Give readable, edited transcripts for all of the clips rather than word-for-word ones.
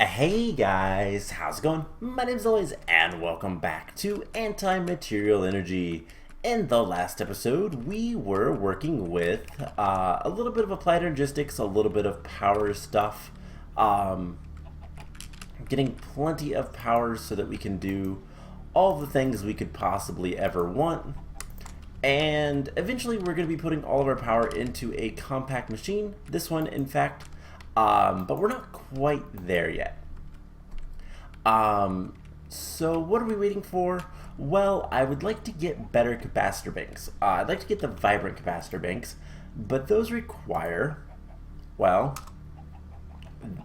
Hey guys, how's it going? My name's Always, and welcome back to Anti-Material Energy. In the last episode, we were working with a little bit of applied energistics, a little bit of power stuff, getting plenty of power so that we can do all the things we could possibly ever want. And eventually we're going to be putting all of our power into a compact machine, this one in fact, but we're not quite there yet. So what are we waiting for? Well, I would like to get better capacitor banks. I'd like to get the vibrant capacitor banks, but those require, well,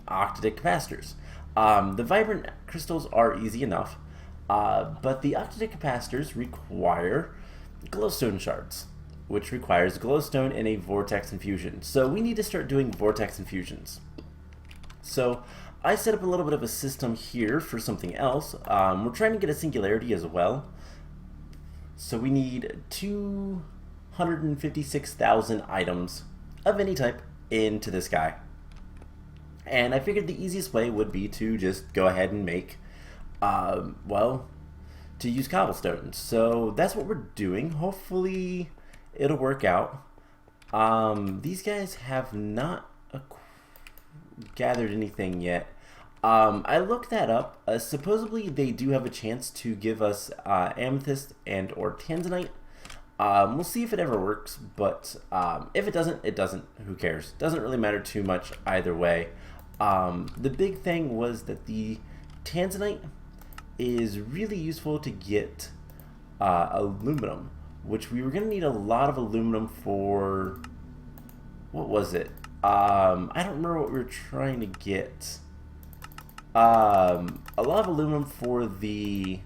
octadic capacitors. The vibrant crystals are easy enough, but the octadic capacitors require glowstone shards, which requires glowstone in a vortex infusion. So we need to start doing vortex infusions. So I set up a little bit of a system here for something else. We're trying to get a singularity as well. So we need 256,000 items of any type into this guy. And I figured the easiest way would be to just go ahead and make, well, to use cobblestone. So that's what we're doing. Hopefully it'll work out. These guys have not gathered anything yet. I looked that up. Supposedly they do have a chance to give us amethyst and or tanzanite. We'll see if it ever works, but if it doesn't, it doesn't. Who cares? Doesn't really matter too much either way. The big thing was that the tanzanite is really useful to get aluminum, which we were going to need a lot of aluminum for. What was it? I don't remember what we were trying to get. A lot of aluminum for the,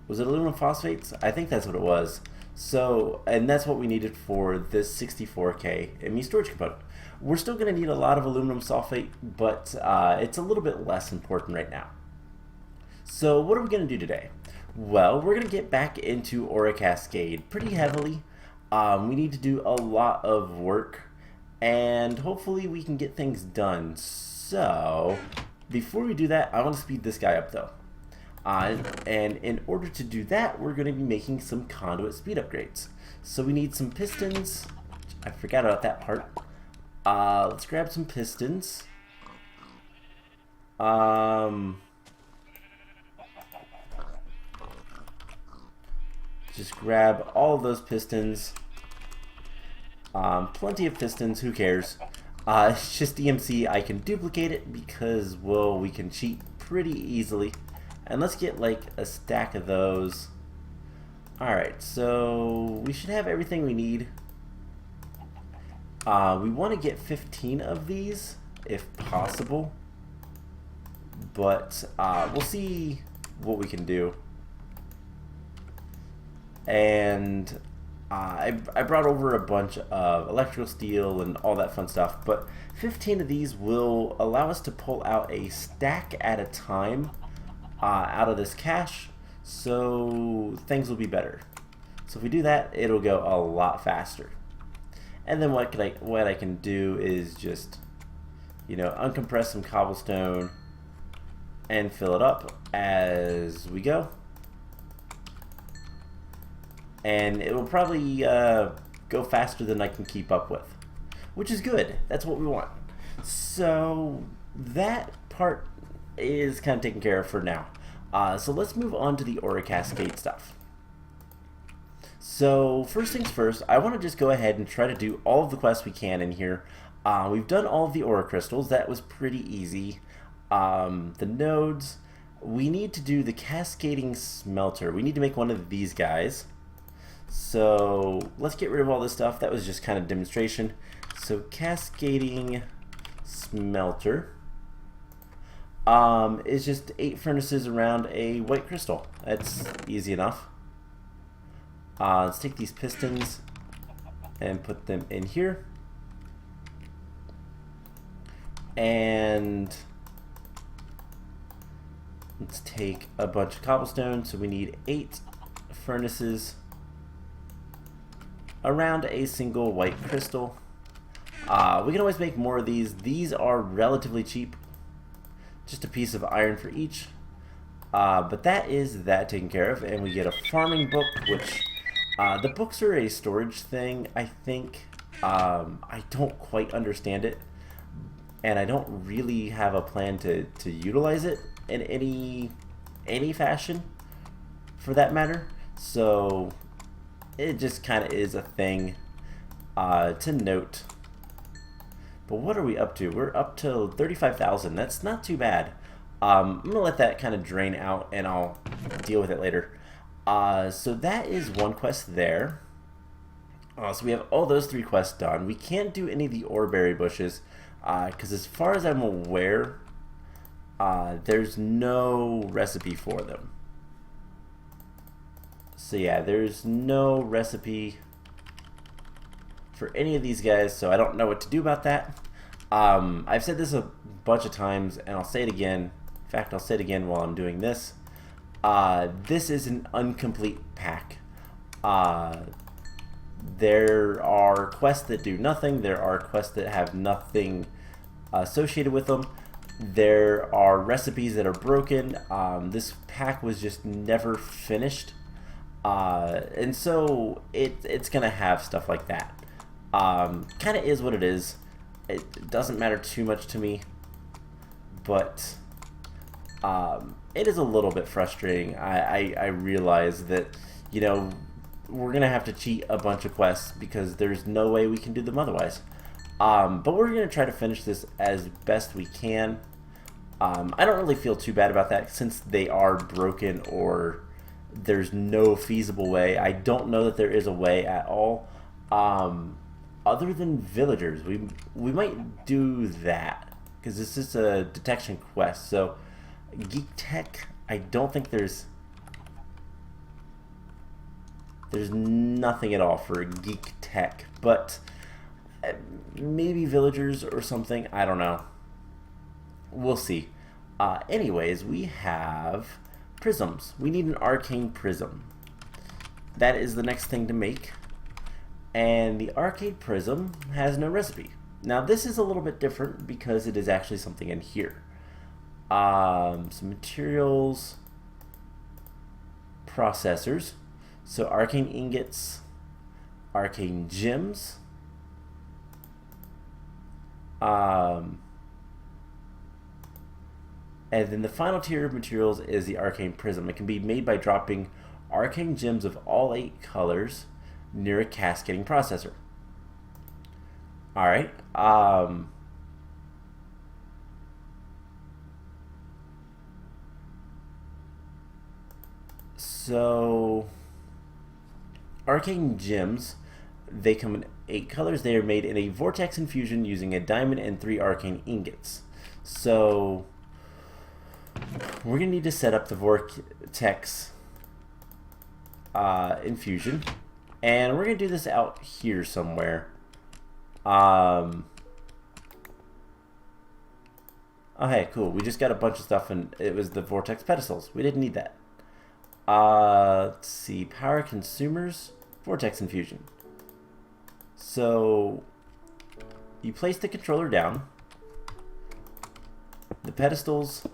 was it aluminum phosphates? I think that's what it was. So, and that's what we needed for this 64K ME storage component. We're still going to need a lot of aluminum sulfate, but it's a little bit less important right now. So what are we going to do today? Well, we're going to get back into Aura Cascade pretty heavily. We need to do a lot of work, and hopefully we can get things done. So, before we do that, I want to speed this guy up though. And in order to do that, we're going to be making some conduit speed upgrades. So we need some pistons. I forgot about that part. Let's grab some pistons. Just grab all of those pistons. Plenty of pistons, who cares? It's just EMC. I can duplicate it because, well, we can cheat pretty easily. And let's get like a stack of those. Alright, so we should have everything we need. We want to get 15 of these if possible. But we'll see what we can do. And I brought over a bunch of electrical steel and all that fun stuff, but 15 of these will allow us to pull out a stack at a time out of this cache, so things will be better. So if we do that, it'll go a lot faster. And then what I can do is just, you know, uncompress some cobblestone and fill it up as we go. And it will probably go faster than I can keep up with, which is good. That's what we want. So that part is kind of taken care of for now. So let's move on to the Aura Cascade stuff. So first things first, I want to just go ahead and try to do all of the quests we can in here. We've done all of the Aura crystals. That was pretty easy. The nodes. We need to do the cascading smelter. We need to make one of these guys. So let's get rid of all this stuff. That was just kind of demonstration. So cascading smelter is just 8 furnaces around a white crystal. That's easy enough. Let's take these pistons and put them in here. And let's take a bunch of cobblestone. So we need 8 furnaces around a single white crystal. We can always make more of these. These are relatively cheap. just a piece of iron for each. But that is that taken care of, and we get a farming book, which the books are a storage thing, I think. I don't quite understand it, and I don't really have a plan to utilize it in any fashion, for that matter. So it just kind of is a thing to note. But what are we up to? We're up to 35,000. That's not too bad. I'm going to let that kind of drain out, and I'll deal with it later. So that is one quest there. So we have all those 3 quests done. We can't do any of the oreberry bushes, because as far as I'm aware, there's no recipe for them. So yeah, there's no recipe for any of these guys, so I don't know what to do about that. I've said this a bunch of times, and I'll say it again. In fact, I'll say it again while I'm doing this. This is an incomplete pack. There are quests that do nothing. There are quests that have nothing associated with them. There are recipes that are broken. This pack was just never finished. And so it's going to have stuff like that. Kind of is what it is. It doesn't matter too much to me. But it is a little bit frustrating. I realize that, you know, we're going to have to cheat a bunch of quests because there's no way we can do them otherwise. But we're going to try to finish this as best we can. I don't really feel too bad about that since they are broken or there's no feasible way. I don't know that there is a way at all. Other than villagers, we might do that because this is a detection quest. So Geek Tech, I don't think there's nothing at all for Geek Tech, but maybe villagers or something. I don't know. We'll see. Anyways, we have prisms. We need an arcane prism. That is the next thing to make. And the arcade prism has no recipe. Now this is a little bit different because it is actually something in here. Some materials, processors. So arcane ingots, arcane gems, and then the final tier of materials is the arcane prism. It can be made by dropping arcane gems of all 8 colors near a cascading processor. Alright. So arcane gems, they come in 8 colors. They are made in a vortex infusion using a diamond and 3 arcane ingots. So we're going to need to set up the vortex infusion, and we're going to do this out here somewhere. Oh hey, cool. We just got a bunch of stuff, and it was the vortex pedestals. We didn't need that. Let's see, power consumers, vortex infusion. So you place the controller down, the pedestals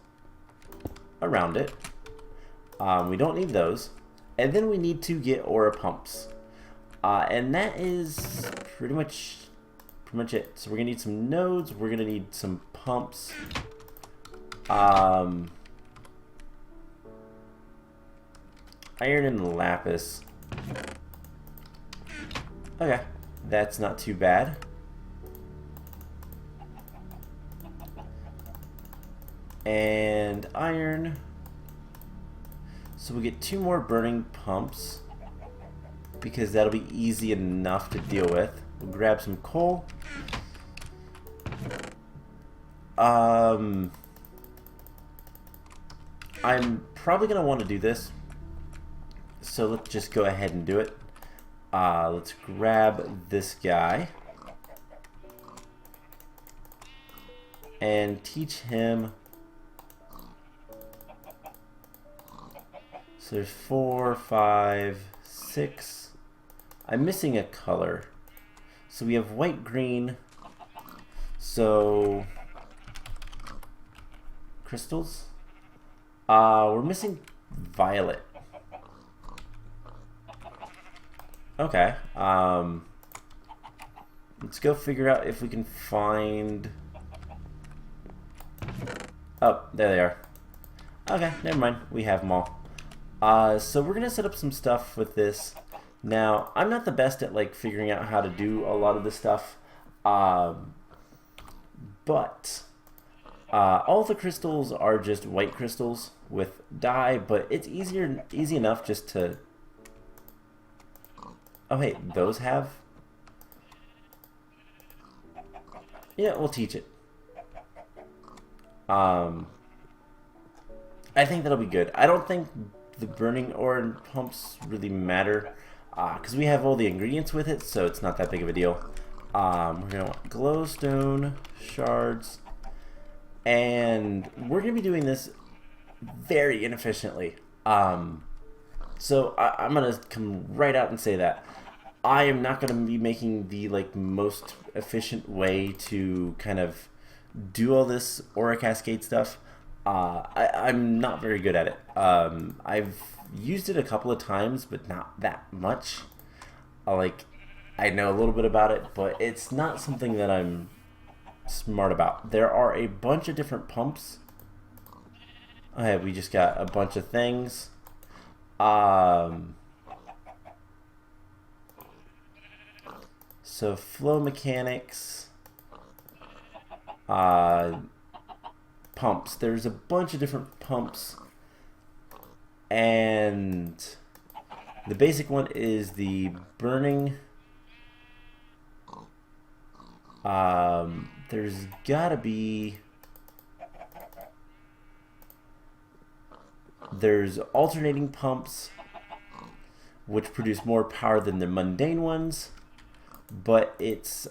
around it. We don't need those, and then we need to get aura pumps, and that is pretty much it. So we're gonna need some nodes. We're gonna need some pumps. Iron and lapis. Okay, that's not too bad. And iron. So we get 2 more burning pumps because that'll be easy enough to deal with. We'll grab some coal. I'm probably gonna want to do this, so let's just go ahead and do it. Let's grab this guy and teach him. So there's 4, 5, 6. I'm missing a color. So we have white, green. So crystals. We're missing violet. Okay. Let's go figure out if we can find... Oh, there they are. Okay, never mind. We have them all. So we're gonna set up some stuff with this. Now, I'm not the best at like figuring out how to do a lot of this stuff, but all the crystals are just white crystals with dye. But it's easy enough just to. Oh, hey, those have. Yeah, we'll teach it. I think that'll be good. I don't think the burning ore pumps really matter because we have all the ingredients with it, so it's not that big of a deal. We're gonna want glowstone shards, and we're gonna be doing this very inefficiently. So I'm gonna come right out and say that I am not gonna be making the like most efficient way to kind of do all this Aura Cascade stuff. I'm not very good at it. I've used it a couple of times, but not that much. I know a little bit about it, but it's not something that I'm smart about. There are a bunch of different pumps. Okay, we just got a bunch of things. So flow mechanics. Pumps. There's a bunch of different pumps, and the basic one is the burning. There's gotta be. There's alternating pumps, which produce more power than the mundane ones, but it's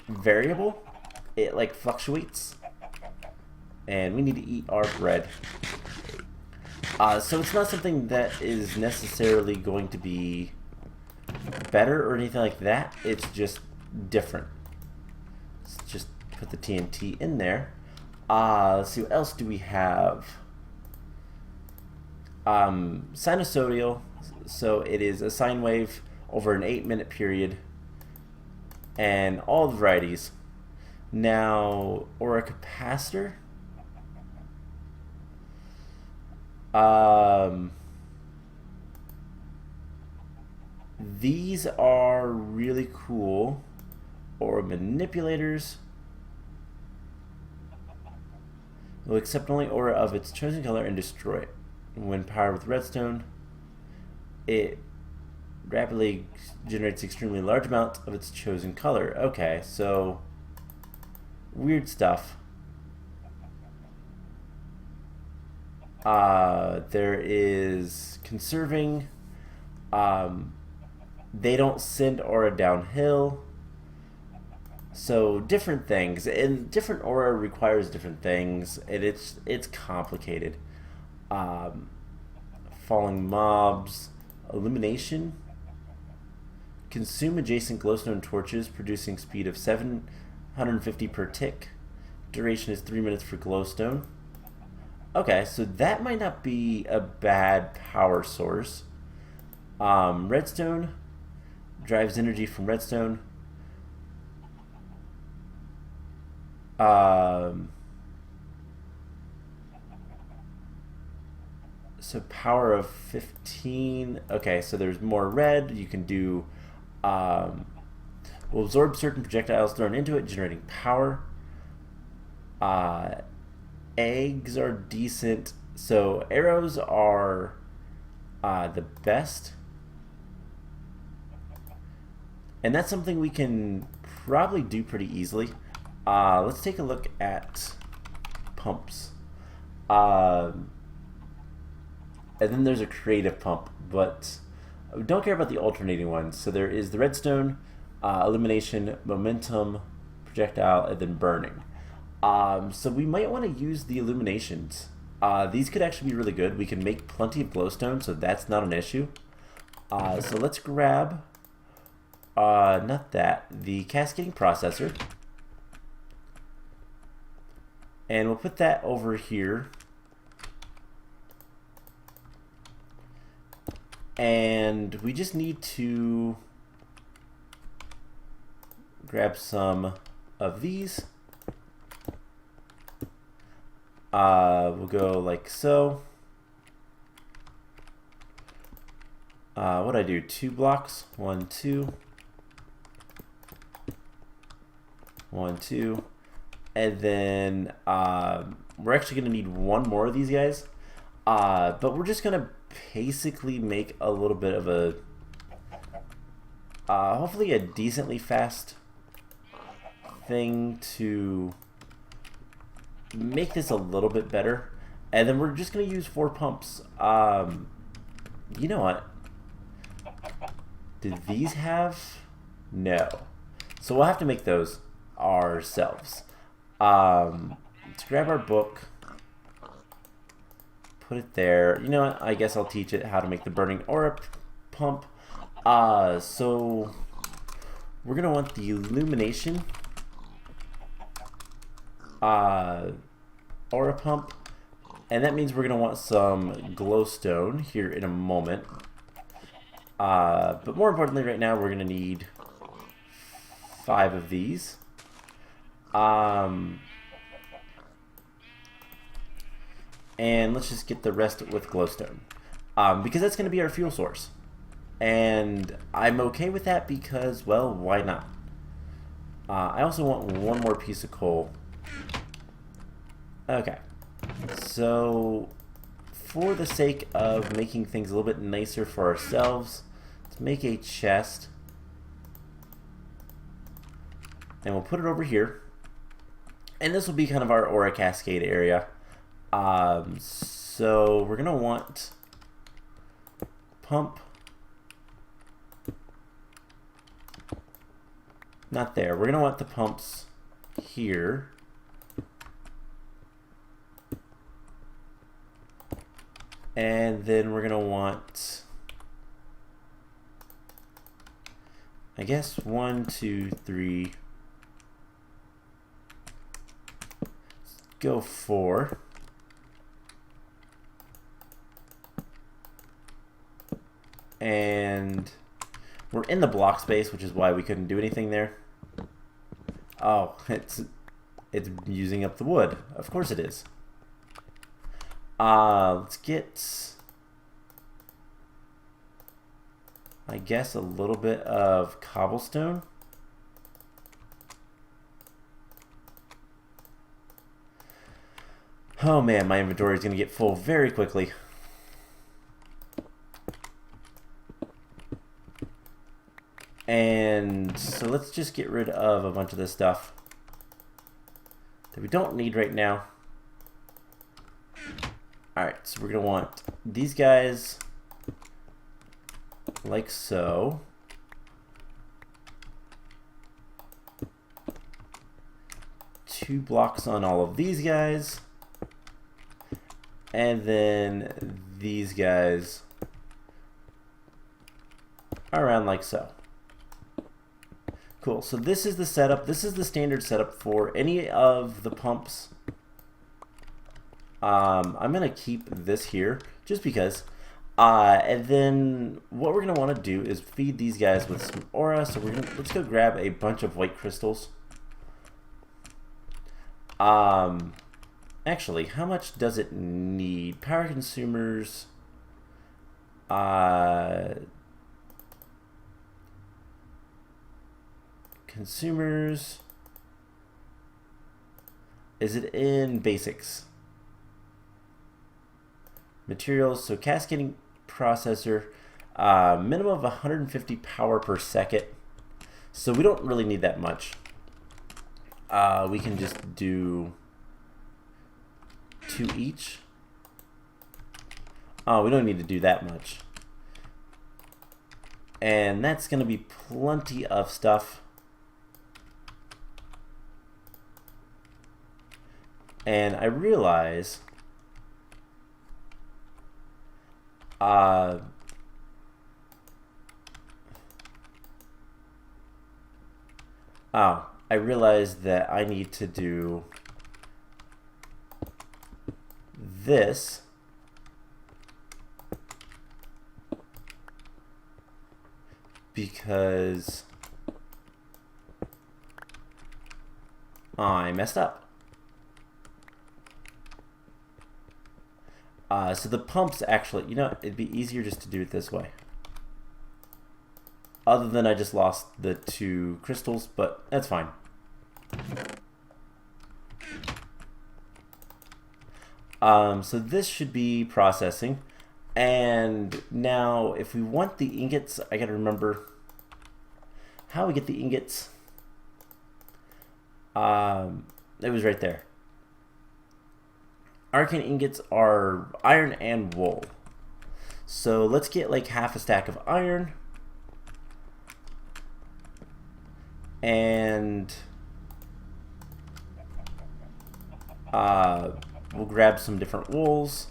variable. It like fluctuates, and we need to eat our bread. So it's not something that is necessarily going to be better or anything like that. It's just different. Let's just put the TNT in there. Let's see, what else do we have? Sinusoidal. So it is a sine wave over an 8-minute period, and all the varieties. Now, Aura Capacitor. These are really cool. Aura Manipulators will accept only aura of its chosen color and destroy it. When powered with redstone, it rapidly generates extremely large amounts of its chosen color. Okay, so weird stuff. There is conserving. They don't send aura downhill. So different things, and different aura requires different things, and it's complicated. Falling mobs, illumination. Consume adjacent glowstone torches, producing speed of 750 per tick. Duration is 3 minutes for glowstone. Okay, so that might not be a bad power source. Redstone drives energy from redstone. So power of 15. Okay, so there's more red. You can do will absorb certain projectiles thrown into it, generating power. Eggs are decent. So arrows are the best, and that's something we can probably do pretty easily. Let's take a look at pumps. And then there's a creative pump, but we don't care about the alternating ones. So there is the redstone, illumination, momentum, projectile, and then burning. So we might want to use the illuminations. These could actually be really good. We can make plenty of glowstone, so that's not an issue. So let's grab, not that, the cascading processor. And we'll put that over here. And we just need to grab some of these. We'll go like so. What do I do? 2 blocks. 1, 2. 1, 2. And then we're actually going to need one more of these guys. But we're just going to basically make a little bit of a hopefully a decently fast thing to make this a little bit better. And then we're just going to use 4 pumps. You know what? Did these have? No. So we'll have to make those ourselves. Let's grab our book. Put it there. You know what? I guess I'll teach it how to make the burning aura pump. So we're going to want the illumination aura pump. And that means we're going to want some glowstone here in a moment. But more importantly right now we're going to need 5 of these. And let's just get the rest with glowstone. Because that's going to be our fuel source. And I'm okay with that because, well, why not? I also want one more piece of coal. Okay. So, for the sake of making things a little bit nicer for ourselves, let's make a chest. And we'll put it over here. And this will be kind of our Aura Cascade area. So we're going to want pump. Not there. We're going to want the pumps here. And then we're going to want, I guess, 1, 2, 3. Let's go 4. And we're in the block space, which is why we couldn't do anything there. Oh, it's using up the wood. Of course it is. Let's get, I guess, a little bit of cobblestone. Oh man, my inventory is going to get full very quickly. And so let's just get rid of a bunch of this stuff that we don't need right now. Alright, so we're going to want these guys like so. Two blocks on all of these guys. And then these guys around like so. Cool, so this is the setup. This is the standard setup for any of the pumps. I'm going to keep this here just because. And then what we're going to want to do is feed these guys with some aura. So let's go grab a bunch of white crystals. Actually, how much does it need? Power consumers. Consumers. Is it in basics? Materials, so cascading processor, minimum of 150 power per second. So we don't really need that much. We can just do 2 each. Oh, we don't need to do that much. And that's going to be plenty of stuff. And I realize I realized that I need to do this. Because I messed up. So the pumps actually, you know, it'd be easier just to do it this way. Other than I just lost the 2 crystals, but that's fine. So this should be processing. And now if we want the ingots, I gotta remember how we get the ingots. It was right there. Arcane ingots are iron and wool. So let's get like half a stack of iron. And we'll grab some different wools.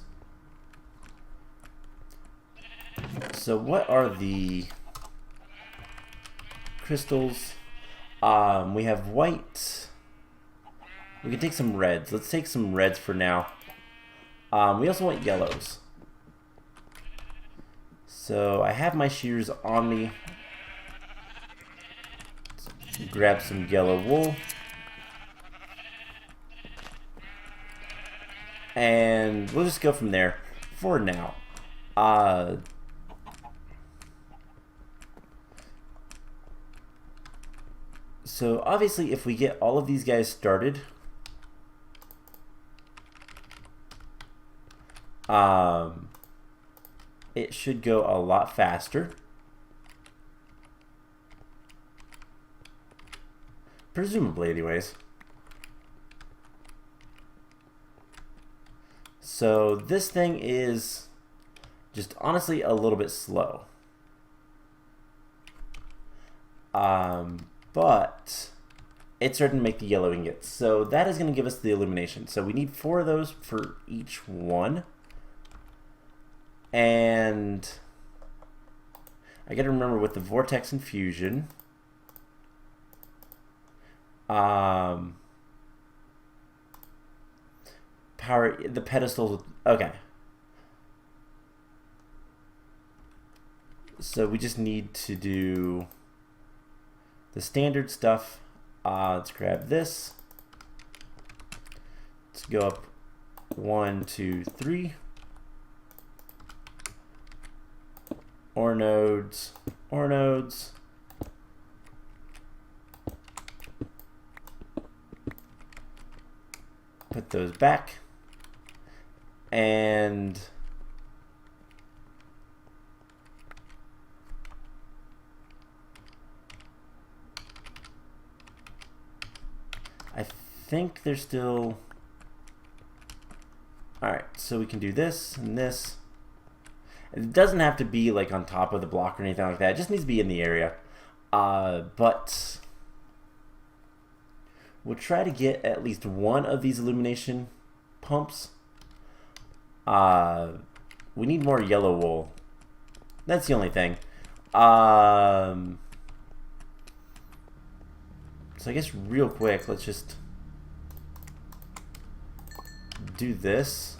So what are the crystals? We have white. We can take some reds. Let's take some reds for now. We also want yellows. So I have my shears on me. Let's grab some yellow wool. And we'll just go from there for now. So obviously if we get all of these guys started, it should go a lot faster. Presumably anyways. So this thing is just honestly a little bit slow. But it's starting to make the yellow ingots. So that is going to give us the illumination. So we need 4 of those for each one. And I got to remember with the Vortex Infusion, power the pedestals. Okay. So we just need to do the standard stuff. Let's grab this. Let's go up 1, 2, 3. Ore nodes, ore nodes. Put those back. And I think they're still... Alright, so we can do this and this. It doesn't have to be like on top of the block or anything like that. It just needs to be in the area. But we'll try to get at least one of these illumination pumps. We need more yellow wool. That's the only thing. So I guess real quick, let's just do this.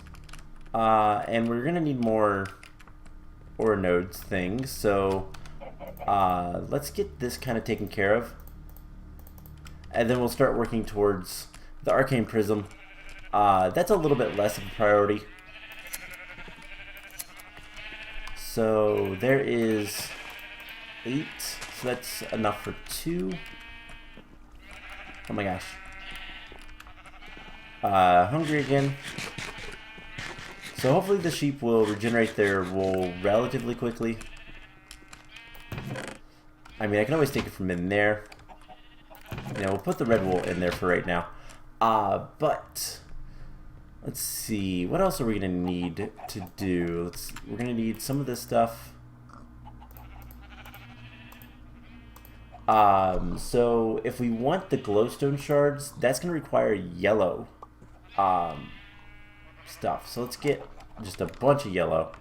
And we're gonna need more ore nodes things. So let's get this kind of taken care of. And then we'll start working towards the arcane prism. That's a little bit less of a priority. So there is 8. So that's enough for 2. Oh my gosh. Hungry again. So hopefully the sheep will regenerate their wool relatively quickly. I mean, I can always take it from in there. Yeah, we'll put the red wool in there for right now. But let's see, what else are we gonna need to do? We're gonna need some of this stuff. So if we want the glowstone shards, that's gonna require yellow stuff. So let's get just a bunch of yellow.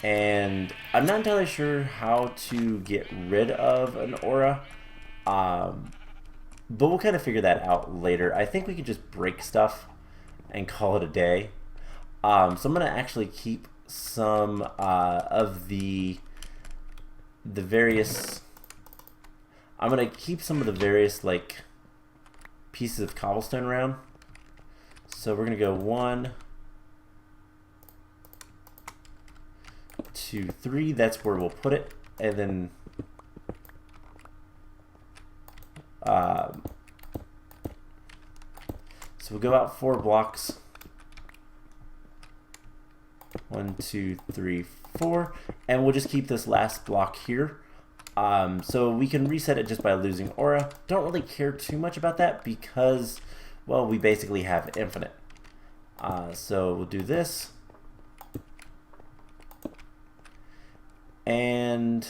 And I'm not entirely sure how to get rid of an aura, but we'll kind of figure that out later. I think we could just break stuff. and call it a day. So I'm gonna actually keep some of the various. I'm gonna keep some of the various like pieces of cobblestone around. So we're gonna go 1, 2, 3. That's where we'll put it, and then so we'll go out 4 blocks. 1, 2, 3, 4, and we'll just keep this last block here. So we can reset it just by losing aura. Don't really care too much about that because, well, we basically have infinite. So we'll do this. And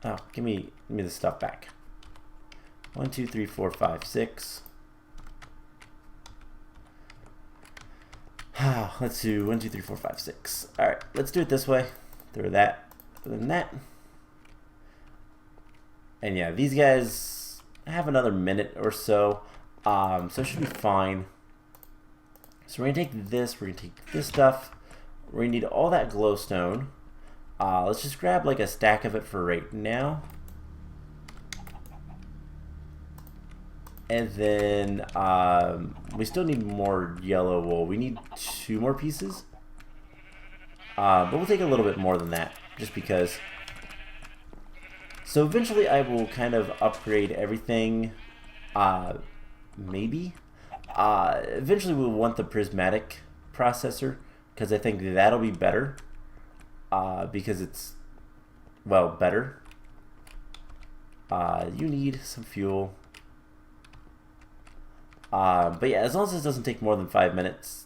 oh, give me the stuff back. 1, 2, 3, 4, 5, 6. Let's do 1, 2, 3, 4, 5, 6. All right, let's do it this way. Throw that, then that. And yeah, these guys have another minute or so, so it should be fine. So we're gonna take this, we're gonna take this stuff. We're gonna need all that glowstone. Let's just grab like a stack of it for right now. And then we still need more yellow wool. We need 2 more pieces. But we'll take a little bit more than that, just because. So eventually I will kind of upgrade everything, maybe. Eventually we'll want the prismatic processor, because I think that'll be better, because it's, well, better. You need some fuel. But yeah, as long as this doesn't take more than 5 minutes,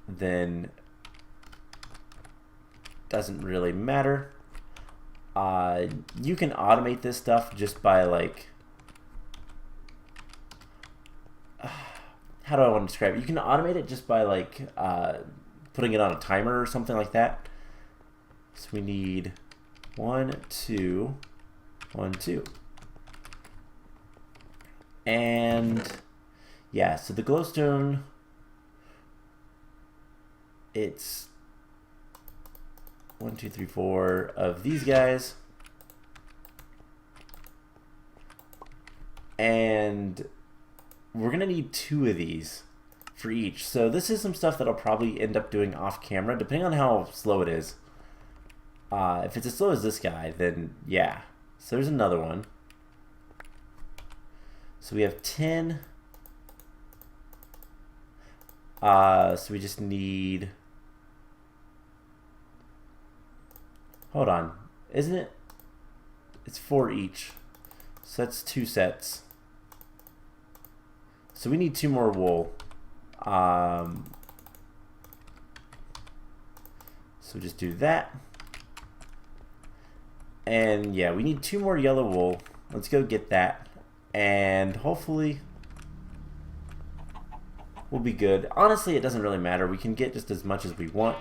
then it doesn't really matter. You can automate this stuff just by like, how do I want to describe it? You can automate it just by like putting it on a timer or something like that. So we need 1, 2, 1, 2, and yeah, so the glowstone, it's 1, 2, 3, 4 of these guys. And we're gonna need 2 of these for each. So this is some stuff that I'll probably end up doing off camera, depending on how slow it is. If it's as slow as this guy, then yeah. So there's another one. So we have 10. So we just need, hold on, isn't it? It's 4 each. So that's 2 sets. So we need 2 more wool. So just do that. And yeah, we need 2 more yellow wool. Let's go get that. And hopefully we'll be good. Honestly, it doesn't really matter. We can get just as much as we want.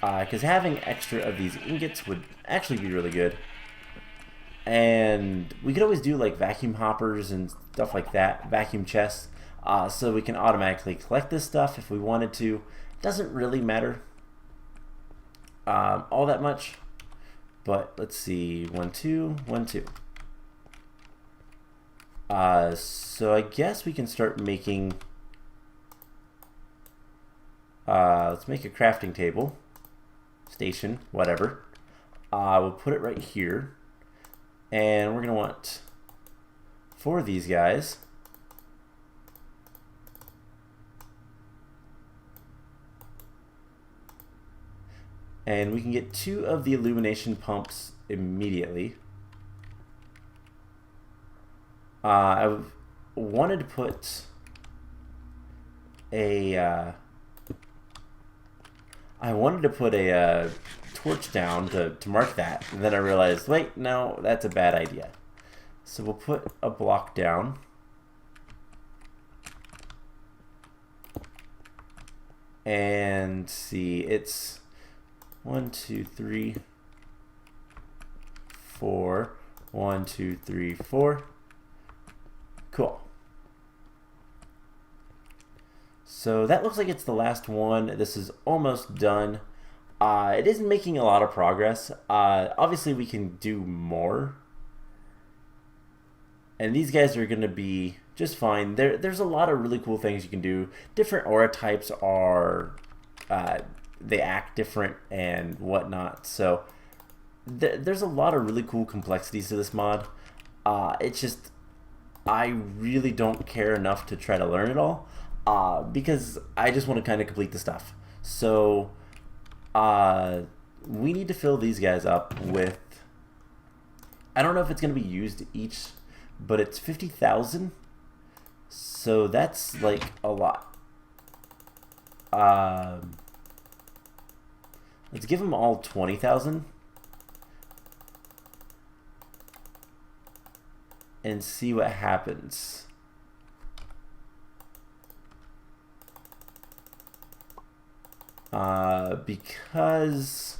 Because having extra of these ingots would actually be really good. And we could always do like vacuum hoppers and stuff like that, vacuum chests, so we can automatically collect this stuff if we wanted to. Doesn't really matter all that much. But let's see, 1, 2, 1, 2. So I guess we can start making. Let's make a crafting table, station, whatever. We'll put it right here, and we're gonna want 4 of these guys. And we can get 2 of the illumination pumps immediately. I wanted to put a torch down to mark that, and then I realized, wait, no, that's a bad idea. So we'll put a block down. And see, it's 1, 2, 3, 4. 1, 2, 3, 4. Cool. So that looks like it's the last one. This is almost done. It isn't making a lot of progress. Obviously, we can do more. And these guys are going to be just fine. There's a lot of really cool things you can do. Different aura types are... they act different and whatnot. So there's a lot of really cool complexities to this mod. It's just... I really don't care enough to try to learn it all. Because I just want to kind of complete the stuff. So... we need to fill these guys up with... I don't know if it's going to be used each, but it's 50,000. So that's like a lot. Let's give them all 20,000. And see what happens. Because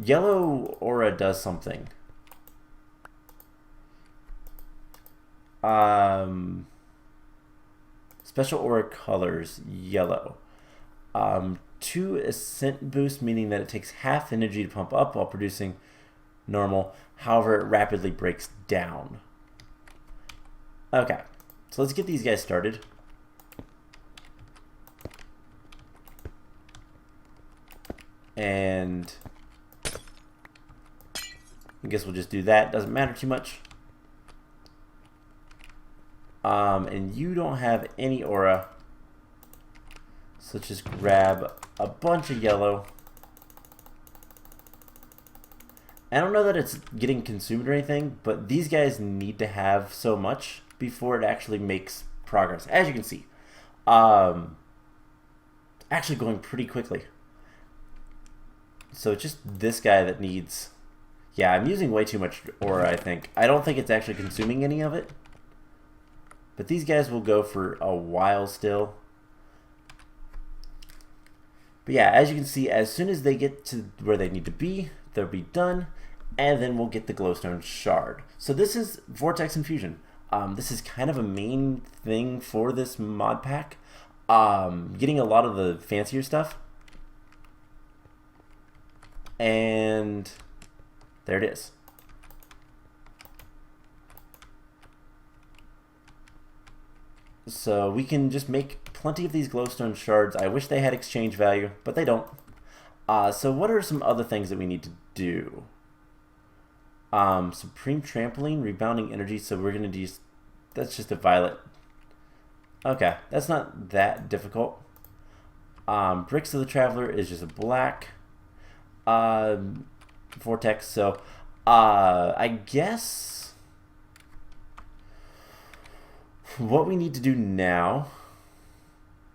yellow aura does something. Special aura colors, yellow. 2 ascent boost, meaning that it takes half energy to pump up while producing normal. However, it rapidly breaks down. Okay, so let's get these guys started. And I guess we'll just do that. Doesn't matter too much. And you don't have any aura. So let's just grab a bunch of yellow. I don't know that it's getting consumed or anything, but these guys need to have so much before it actually makes progress. As you can see, actually going pretty quickly. So it's just this guy that needs... Yeah, I'm using way too much aura, I think. I don't think it's actually consuming any of it. But these guys will go for a while still. But yeah, as you can see, as soon as they get to where they need to be, they'll be done. And then we'll get the glowstone shard. So this is Vortex Infusion. This is kind of a main thing for this mod pack. Getting a lot of the fancier stuff. And there it is. So we can just make plenty of these glowstone shards. I wish they had exchange value, but they don't. So what are some other things that we need to do? Supreme Trampoline, Rebounding Energy, so we're going to use... That's just a violet. Okay, that's not that difficult. Bricks of the Traveler is just a black. Vortex, so I guess what we need to do now,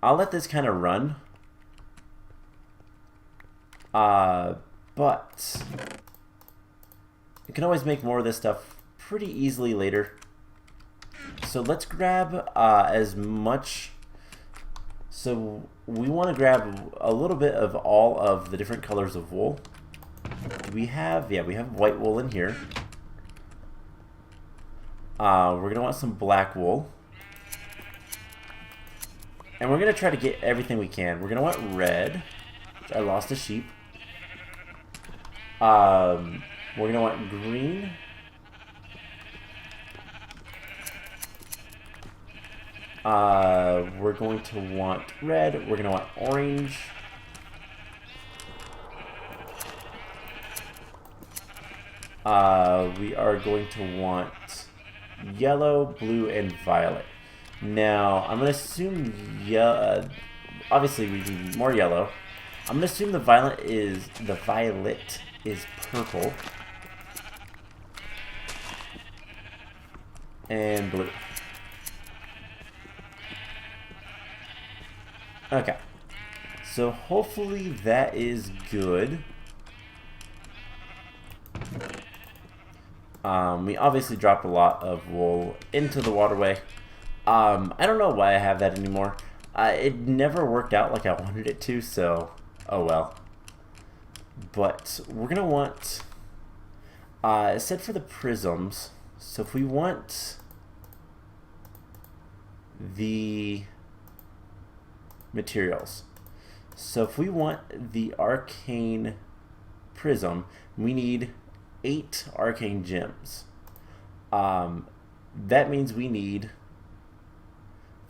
I'll let this kind of run, but you can always make more of this stuff pretty easily later. So let's grab as much. So we want to grab a little bit of all of the different colors of wool. Do we have... Yeah, we have white wool in here. We're going to want some black wool. And we're going to try to get everything we can. We're going to want red. I lost a sheep. We're going to want green. We're going to want red. We're going to want orange. We are going to want yellow, blue, and violet. Now, I'm going to assume, obviously we need more yellow. I'm going to assume the violet is purple. And blue. Okay. So hopefully that is good. We obviously dropped a lot of wool into the waterway. I don't know why I have that anymore. It never worked out like I wanted it to, so oh well. But we're going to want, it said for the prisms, so if we want the materials. So if we want the arcane prism, we need 8 arcane gems. That means we need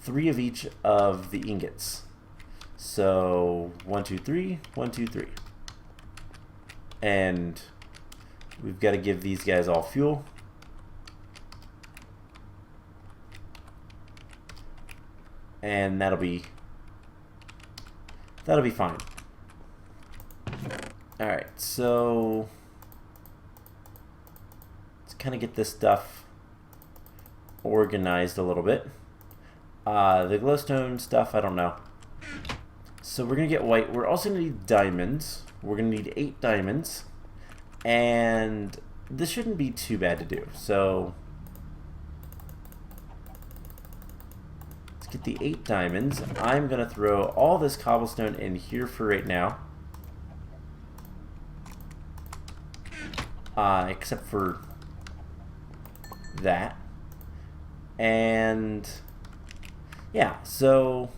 3 of each of the ingots. So 1, 2, 3, 1, 2, 3. And we've got to give these guys all fuel. And that'll be fine. Alright, so let's kind of get this stuff organized a little bit. The glowstone stuff, I don't know. So we're going to get white. We're also going to need diamonds. We're going to need 8 diamonds. And this shouldn't be too bad to do. So let's get the 8 diamonds. I'm going to throw all this cobblestone in here for right now. Except for that. And yeah, so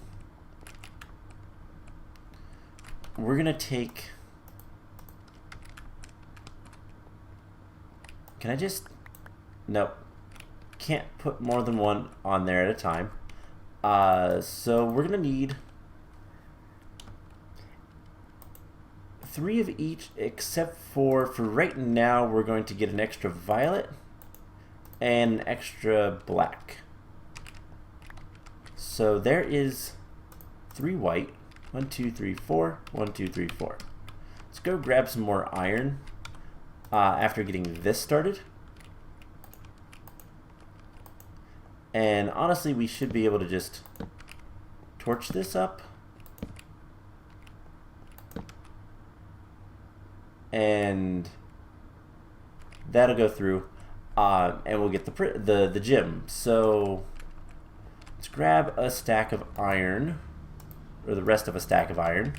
we're gonna take, can I just, nope, can't put more than one on there at a time. So we're gonna need 3 of each, except for right now we're going to get an extra violet and an extra black. So there is 3 white. 1, 2, 3, 4. 1, 2, 3, 4. Let's go grab some more iron after getting this started. And honestly, we should be able to just torch this up. And that'll go through. And we'll get the gem. So let's grab a stack of iron, or the rest of a stack of iron,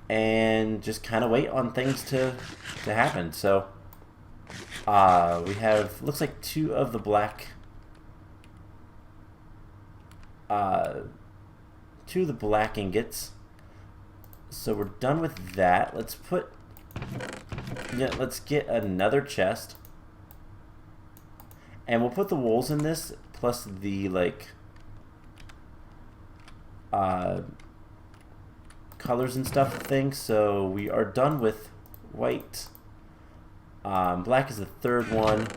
and just kind of wait on things to happen. So we have, looks like 2 of the black, 2 of the black ingots. So we're done with that. Let's put, yeah, let's get another chest. And we'll put the wools in this, plus the, like, colors and stuff thing. So we are done with white. Black is the 3rd one.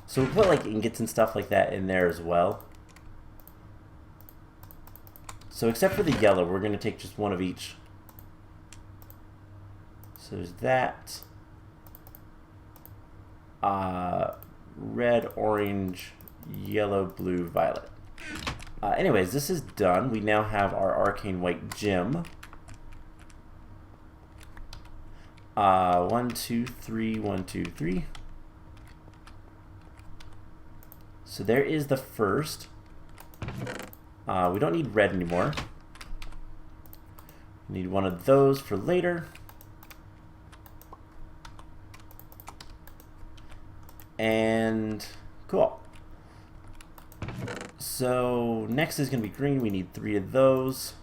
So we'll put, like, ingots and stuff like that in there as well. So except for the yellow, we're going to take just 1 of each. So there's that. Red, orange, yellow, blue, violet. Anyways, this is done. We now have our arcane white gem. 1, 2, 3, 1, 2, 3. So there is the first. We don't need red anymore. We need 1 of those for later. And cool. So next is going to be green. We need 3 of those.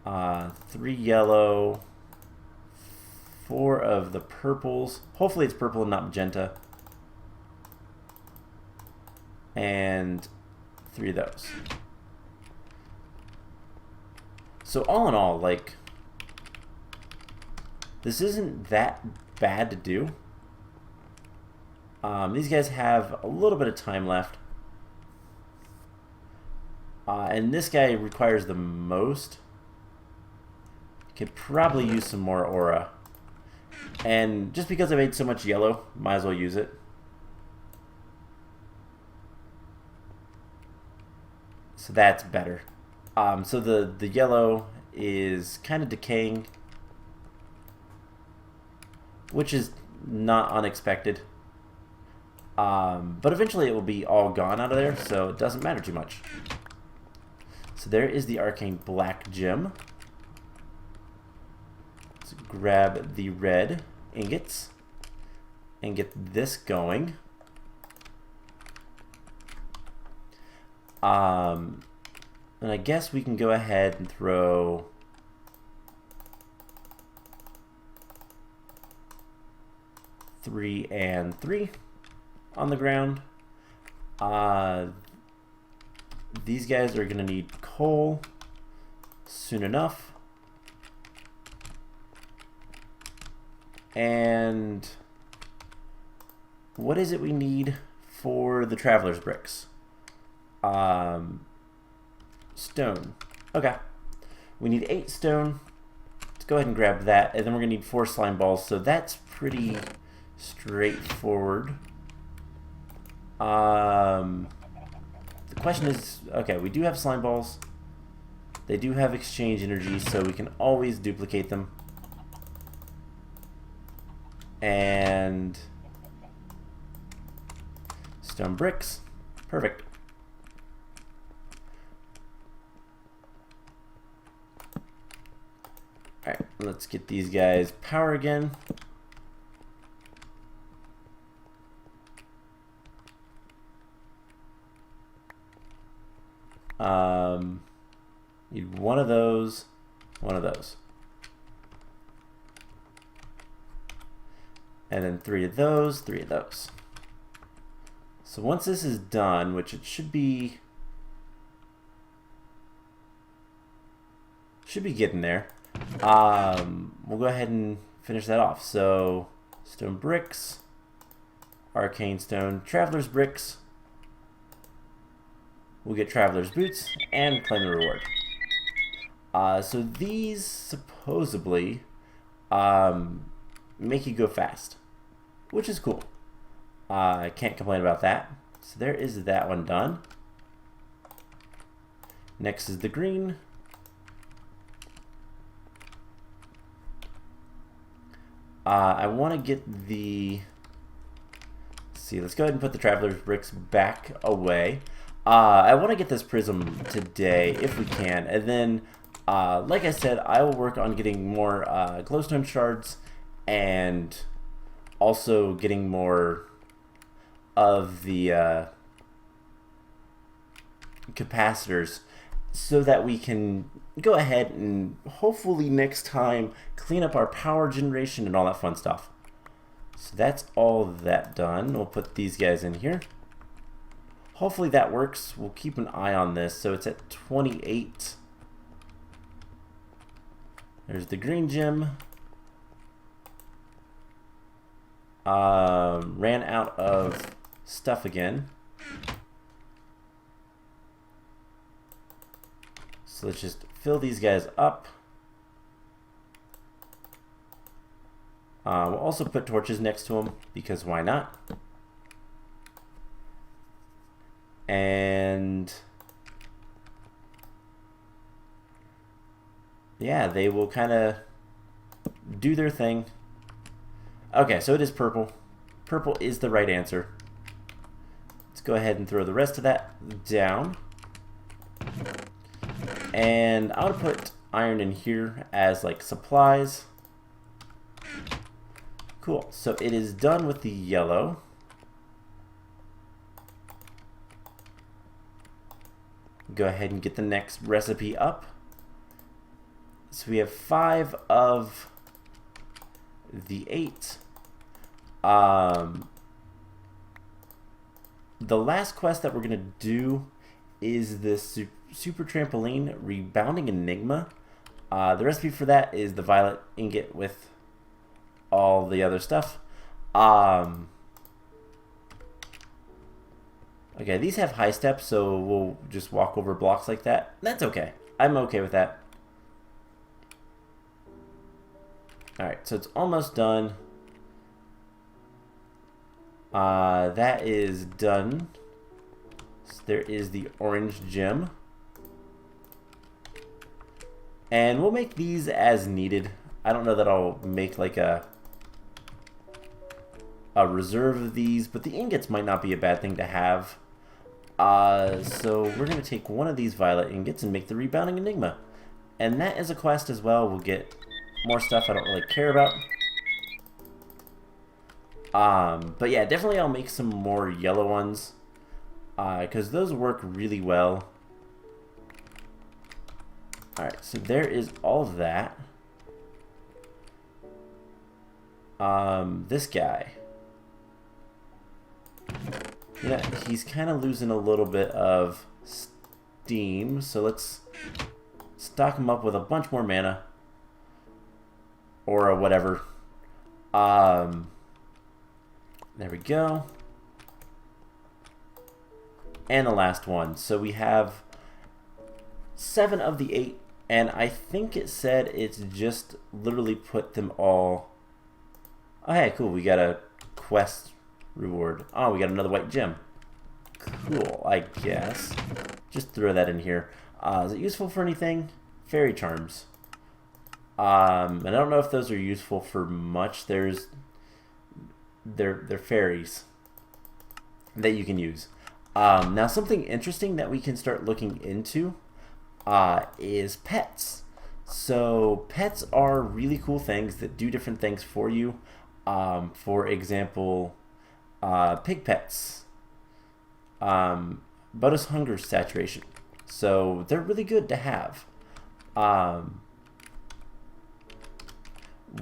3 yellow. 4 of the purples. Hopefully it's purple and not magenta. And 3 of those. So all in all, like, this isn't that bad to do. These guys have a little bit of time left. And this guy requires the most. Could probably use some more aura. And just because I made so much yellow, might as well use it. So that's better. So the yellow is kind of decaying, which is not unexpected. But eventually it will be all gone out of there, so it doesn't matter too much. So there is the arcane black gem. Let's grab the red. ingots and get this going. And I guess we can go ahead and throw three and three on the ground. These guys are going to need coal soon enough. And what is it we need for the traveler's bricks? Stone. Okay. We need 8 stone. Let's go ahead and grab that. And then we're going to need 4 slime balls. So that's pretty straightforward. The question is, okay, we do have slime balls. They do have exchange energy, so we can always duplicate them. And stone bricks. Perfect. Alright, let's get these guys power again. Need one of those, and then 3 of those, 3 of those. So once this is done, which it should be getting there, we'll go ahead and finish that off. So stone bricks, arcane stone, traveler's bricks. We'll get traveler's boots and claim the reward. So these supposedly make you go fast, which is cool. I can't complain about that. So there is that one done. Next is the green. I want to get the... Let's see, let's go ahead and put the traveler's bricks back away. I want to get this prism today if we can, and then like I said, I will work on getting more glowstone shards and also getting more of the capacitors so that we can go ahead and hopefully next time clean up our power generation and all that fun stuff. So that's all that done. We'll put these guys in here. Hopefully that works. We'll keep an eye on this. So it's at 28. There's the green gem. Ran out of stuff again. So let's just fill these guys up. We'll also put torches next to them because why not? And yeah, they will kind of do their thing. Okay, so it is purple. Purple is the right answer. Let's go ahead and throw the rest of that down. And I'll put iron in here as like supplies. Cool, so it is done with the yellow. Go ahead and get the next recipe up. So we have 5 of the 8. The last quest that we're going to do is this super trampoline rebounding enigma. The recipe for that is the violet ingot with all the other stuff. Okay, these have high steps, so we'll just walk over blocks like that. That's okay. I'm okay with that. Alright, so it's almost done. That is done. So there is the orange gem. And we'll make these as needed. I don't know that I'll make like a reserve of these, but the ingots might not be a bad thing to have. So we're going to take one of these violet ingots and make the rebounding enigma. And that is a quest as well. We'll get more stuff I don't really care about. But yeah, definitely I'll make some more yellow ones, because those work really well. Alright, so there is all of that. This guy. Yeah, he's kind of losing a little bit of steam, so let's stock him up with a bunch more mana. Or whatever. There we go. And the last one. So we have 7 of the 8, and I think it said it's just literally put them all... Oh, hey, cool. We got a quest reward. Oh, we got another white gem. Cool, I guess. Just throw that in here. Is it useful for anything? Fairy charms. And I don't know if those are useful for much. They're fairies that you can use. Now, something interesting that we can start looking into is pets. So pets are really cool things that do different things for you. For example, pig pets. Bonus hunger saturation. So they're really good to have.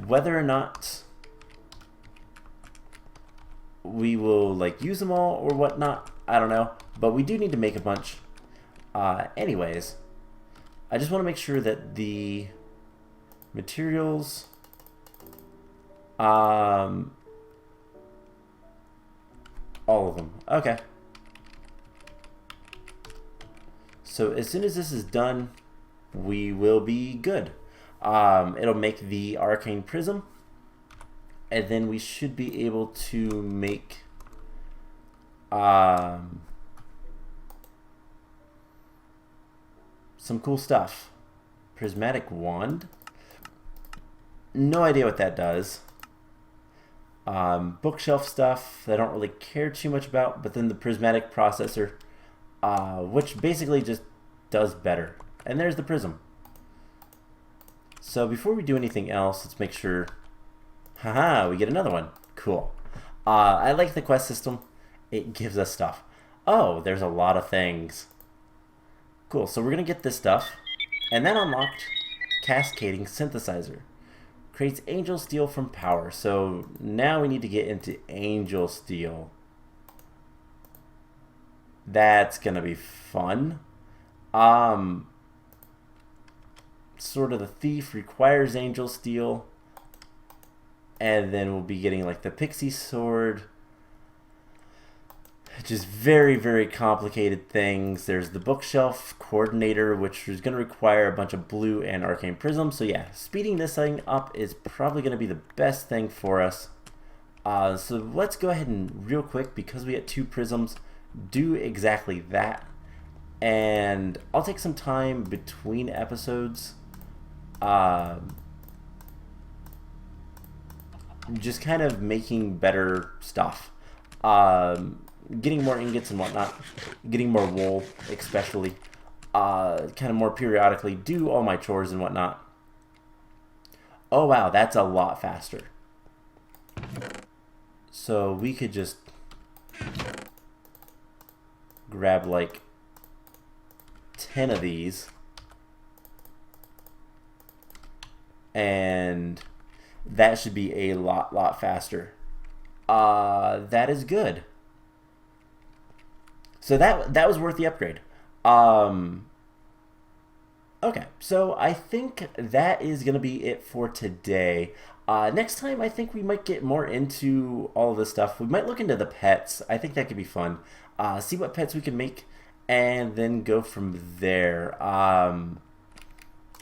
Whether or not we will like use them all or whatnot, I don't know. But we do need to make a bunch. Anyways, I just want to make sure that the materials, all of them. Okay. So as soon as this is done, we will be good. It'll make the arcane prism, and then we should be able to make some cool stuff. Prismatic wand. No idea what that does. Bookshelf stuff I don't really care too much about, but then the prismatic processor, which basically just does better. And there's the prism. So before we do anything else, let's make sure... Haha, we get another one. Cool. I like the quest system. It gives us stuff. Oh, there's a lot of things. Cool, so we're going to get this stuff. And then unlocked Cascading Synthesizer. Creates angel steel from power. So now we need to get into angel steel. That's going to be fun. Sort of the thief requires angel steel, and then we'll be getting like the pixie sword, just very, very complicated things. There's the bookshelf coordinator, which is going to require a bunch of blue and arcane prisms. So yeah, speeding this thing up is probably going to be the best thing for us. So let's go ahead and real quick, because we got 2 prisms, do exactly that. And I'll take some time between episodes, just kind of making better stuff, getting more ingots and whatnot, getting more wool especially, kind of more periodically, do all my chores and whatnot. Oh wow, that's a lot faster. So we could just grab like 10 of these, and that should be a lot faster. That is good. So that was worth the upgrade. Okay, so I think that is gonna be it for today. Next time, I think we might get more into all of this stuff. We might look into the pets. I think that could be fun. See what pets we can make, and then go from there. I'm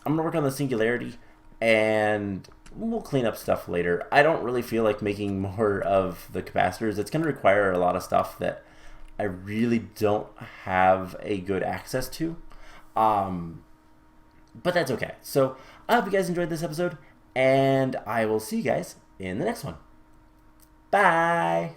gonna work on the singularity, and we'll clean up stuff later. I don't really feel like making more of the capacitors. It's gonna require a lot of stuff that I really don't have a good access to. But that's okay. So I hope you guys enjoyed this episode, and I will see you guys in the next one. Bye!